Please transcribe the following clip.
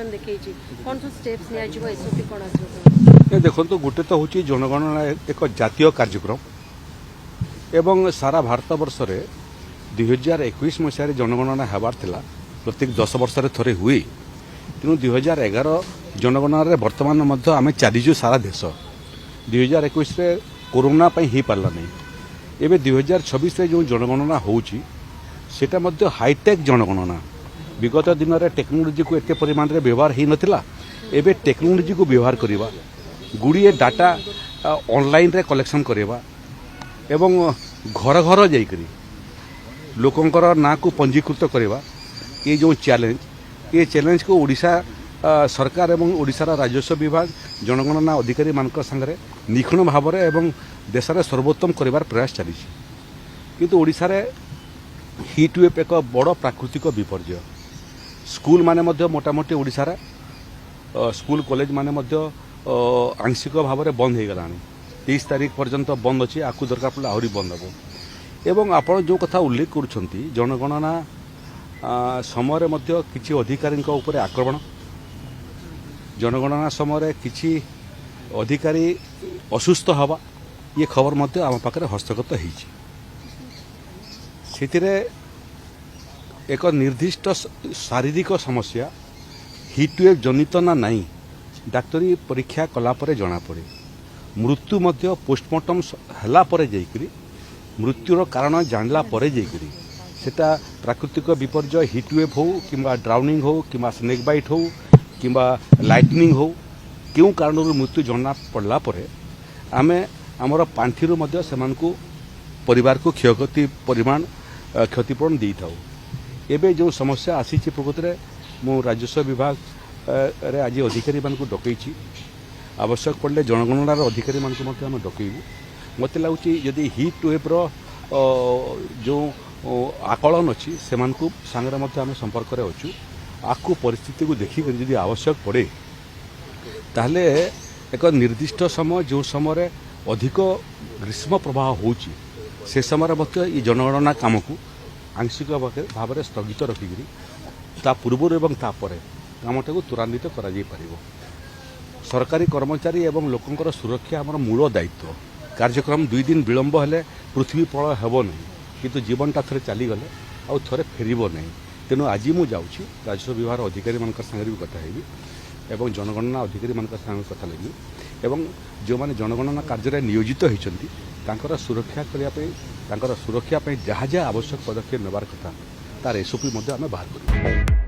Commission देखैछि कोन सब steps निया जिवो एसओपी कोन आछो देखो गोटे तो हूँ जनगणना एक जातीय कार्यक्रम एवं सारा भारत वर्ष में 2021 मसीह जनगणना हेबार थिला प्रत्येक 10 वर्ष थरे हुए तेणु 2011 जनगणना बर्तमान आम चलीजु सारा देश 2021 कोरोना ही पार्ला नहीं एवं 2026 जो जनगणना होची सेटा मध्य हाईटेक जनगणना विगत दिन में टेक्नोलोजी को एत परिमाण में व्यवहार हो नाला एवं टेक्नोलोजी को व्यवहार करवा गुड़िए डाटा ऑनलाइन रे कलेक्शन करवा एवं घर घर जाइकरी लोकंकर ना को पंजीकृत करवा ये जो चैलेंज को ओडिशा सरकार एवं ओडिशार राजस्व विभाग जनगणना अधिकारी मान संगे निखुण भाव में एवं देश में सर्वोत्तम करिवार प्रयास चली किंतु ओडिशा रे हीट वेव एक बड़ प्राकृतिक विपर्य स्कूल माने मध्य मोटामोटी ओडिशा स्कूल कॉलेज माने मध्य आंशिक भाव में बंद हो गला 30 तारीख पर्यंत बंद अच्छी आपको दरकार पड़े आहरी बंद हम एवं आप जो कथा उल्लेख कर जनगणना समय मध्य किसी अधिकारी ऊपर आक्रमण जनगणना समय किसी अधिकारी असुस्थ हवा ये खबर मध्य आम पाखे हस्तगत होती एक निर्दिष्ट शारीरिक समस्या हीटवेव जनित ना नहीं डाक्तरी परीक्षा कलापर जना पड़े मृत्यु मध्य पोस्टमार्टम हला परे जाइकरी मृत्युर कारण जानला परे जाइकरी सेटा प्राकृतिक विपर्य हीटवेव हो किंबा ड्राउनिंग हो किंबा स्नेक बाइट हो किंबा लाइटनिंग हो क्यों कारण मृत्यु जना पड़ला परे आमे आमर पांठिरु मध्य सेमान को परिवार को क्षयक्षति परिमाण क्षतिपूरण दी थाउ एबे जो समस्या आसी प्रकृति में मु राजस्व विभाग रे आज अधिकारी मान डकई आवश्यक पड़े जनगणनार अधिकारी मान डकईबू मत लगुच जदि हिट वेव्र जो आकलन अच्छी से आम संपर्क में अच्छु आपको परिस्थिति को देखिक जदि आवश्यक पड़े ताहले एक निर्दिष्ट समय जो समय अधिक ग्रीष्म प्रवाह होची से समय ये जनगणना काम को आंशिक भाव में स्थगित रखिकी ता पूर्व एवं तापर कामटा को त्वरान्वित करा जाई परिबो सरकारी कर्मचारी एवं लोकंकर सुरक्षा आमर मूल दायित्व कार्यक्रम 2 दिन विलंब हेले पृथ्वी प्रलय हेबो नहीं किंतु जीवनटा थरे चलीगले आउ थरे फेरिबो नहीं तेणु आज मु जाउछि राजस्व विभाग अधिकारी मानकर संगे भी कथा हेबी एवं जनगणना अधिकारी मानकर संगे कथा लेबी एवं जो माने जनगणना कार्य नियोजित होइछन्ति तांकर सुरक्षा करिया पे तांकर सुरक्षा पे जहाँ जहाँ आवश्यक पदक्षेप नेबार कथा तार एसओपी आम बाहर करूँ।